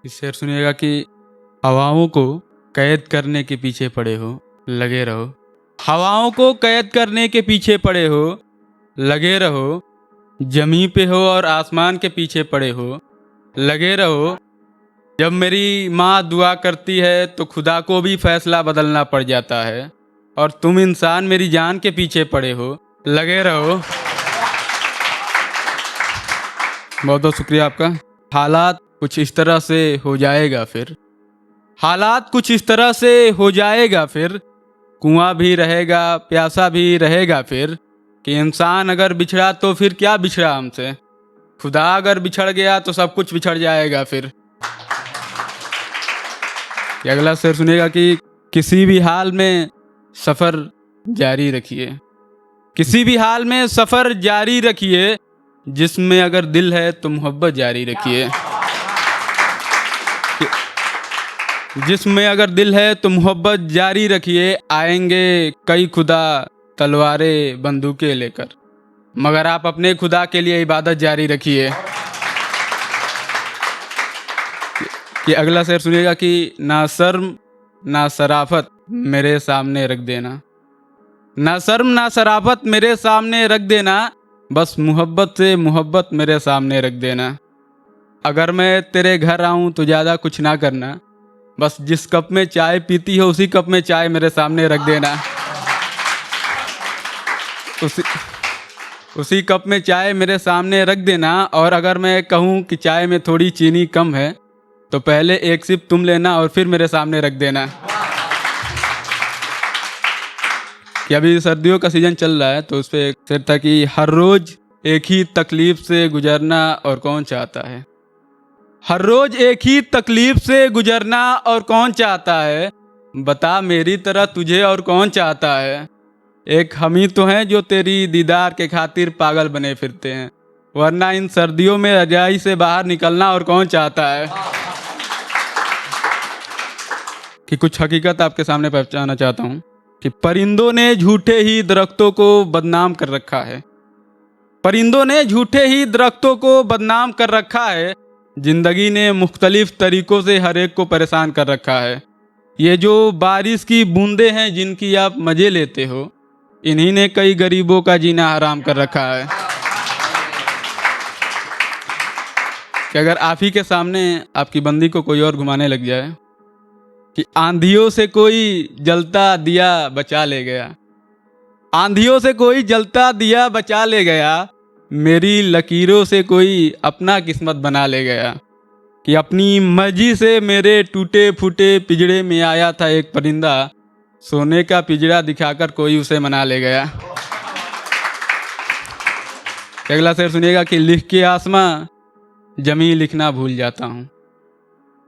इस शेर सुनिएगा कि हवाओं को कैद करने के पीछे पड़े हो, लगे रहो। हवाओं को कैद करने के पीछे पड़े हो, लगे रहो। जमी पे हो और आसमान के पीछे पड़े हो, लगे रहो। जब मेरी माँ दुआ करती है तो खुदा को भी फैसला बदलना पड़ जाता है, और तुम इंसान मेरी जान के पीछे पड़े हो, लगे रहो। बहुत बहुत शुक्रिया आपका। हालात कुछ इस तरह से हो जाएगा फिर, हालात कुछ इस तरह से हो जाएगा फिर। कुआं भी रहेगा, प्यासा भी रहेगा फिर। कि इंसान अगर बिछड़ा तो फिर क्या बिछड़ा हमसे, खुदा अगर बिछड़ गया तो सब कुछ बिछड़ जाएगा फिर। ये अगला शेर सुनिएगा कि किसी भी हाल में सफ़र जारी रखिए, किसी भी हाल में सफ़र जारी रखिए। जिसमें अगर दिल है तो मोहब्बत जारी रखिए, जिसमें अगर दिल है तो मोहब्बत जारी रखिए। आएंगे कई खुदा तलवारें बंदूकें लेकर, मगर आप अपने खुदा के लिए इबादत जारी रखिए। कि अगला शेर सुनिएगा कि ना शर्म ना शराफत मेरे सामने रख देना, ना शर्म ना शराफत मेरे सामने रख देना। बस मोहब्बत से मोहब्बत मेरे सामने रख देना। अगर मैं तेरे घर आऊँ तो ज़्यादा कुछ ना करना, बस जिस कप में चाय पीती हो उसी कप में चाय मेरे सामने रख देना। उसी कप में चाय मेरे सामने रख देना। और अगर मैं कहूँ कि चाय में थोड़ी चीनी कम है तो पहले एक सिप तुम लेना और फिर मेरे सामने रख देना। कि अभी सर्दियों का सीज़न चल रहा है तो उस पर एक शेर था कि हर रोज़ एक ही तकलीफ़ से गुजरना और कौन चाहता है, हर रोज़ एक ही तकलीफ़ से गुजरना और कौन चाहता है। बता मेरी तरह तुझे और कौन चाहता है। एक हम ही तो हैं जो तेरी दीदार के खातिर पागल बने फिरते हैं, वरना इन सर्दियों में रजाई से बाहर निकलना और कौन चाहता है। कि कुछ हकीकत आपके सामने पहुंचाना चाहता हूँ कि परिंदों ने झूठे ही दरख्तों को बदनाम कर रखा है, परिंदों ने झूठे ही दरख्तों को बदनाम कर रखा है। जिंदगी ने मुख्तलिफ तरीक़ों से हर एक को परेशान कर रखा है। ये जो बारिश की बूंदें हैं जिनकी आप मज़े लेते हो, इन्हीं ने कई गरीबों का जीना हराम कर रखा है। कि अगर आप ही के सामने आपकी बंदी को कोई और घुमाने लग जाए कि आंधियों से कोई जलता दिया बचा ले गया, आंधियों से कोई जलता दिया बचा ले गया। मेरी लकीरों से कोई अपना किस्मत बना ले गया। कि अपनी मर्जी से मेरे टूटे फूटे पिंजड़े में आया था एक परिंदा, सोने का पिंजड़ा दिखाकर कोई उसे मना ले गया। अगला शेर सुनिएगा कि लिख के आसमां जमी लिखना भूल जाता हूँ,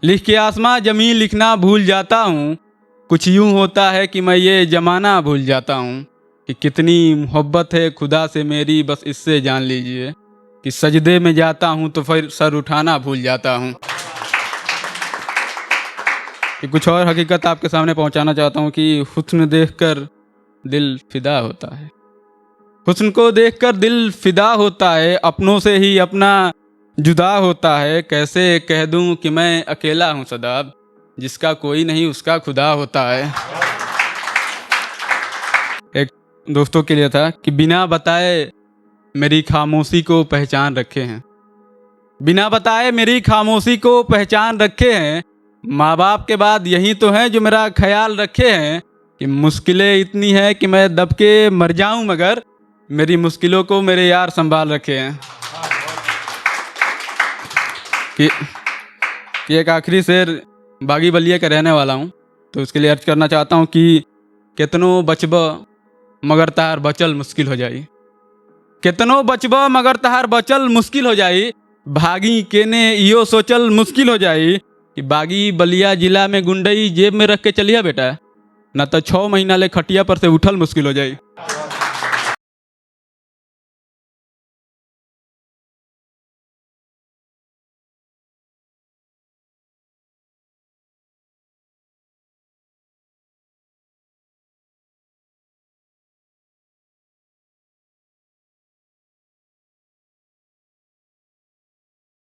लिख के आसमां जमी लिखना भूल जाता हूँ। कुछ यूँ होता है कि मैं ये ज़माना भूल जाता हूँ। कि कितनी मोहब्बत है खुदा से मेरी बस इससे जान लीजिए। कि सजदे में जाता हूँ तो फिर सर उठाना भूल जाता हूँ। कि कुछ और हकीकत आपके सामने पहुँचाना चाहता हूँ कि हुस्न देखकर दिल फिदा होता है, हुस्न को देखकर दिल फिदा होता है। अपनों से ही अपना जुदा होता है। कैसे कह दूं कि मैं अकेला हूं सदा, जिसका कोई नहीं उसका खुदा होता है। एक दोस्तों के लिए था कि बिना बताए मेरी खामोशी को पहचान रखे हैं, बिना बताए मेरी खामोशी को पहचान रखे हैं। माँ बाप के बाद यही तो हैं जो मेरा ख्याल रखे हैं। कि मुश्किलें इतनी हैं कि मैं दब के मर जाऊं, मगर मेरी मुश्किलों को मेरे यार संभाल रखे हैं। कि एक आखिरी शेर बागी बलिया का रहने वाला हूँ तो उसके लिए अर्ज करना चाहता हूँ कि कितनो बचब मगर तहार बचल मुश्किल हो जाई, कितनो बचब मगर तहार बचल मुश्किल हो जाई। भागी केने इहो सोचल मुश्किल हो जाई। कि बागी बलिया जिला में गुंडई जेब में रख के चलिए बेटा, न तो 6 महीना ले खटिया पर से उठल मुश्किल हो जाई।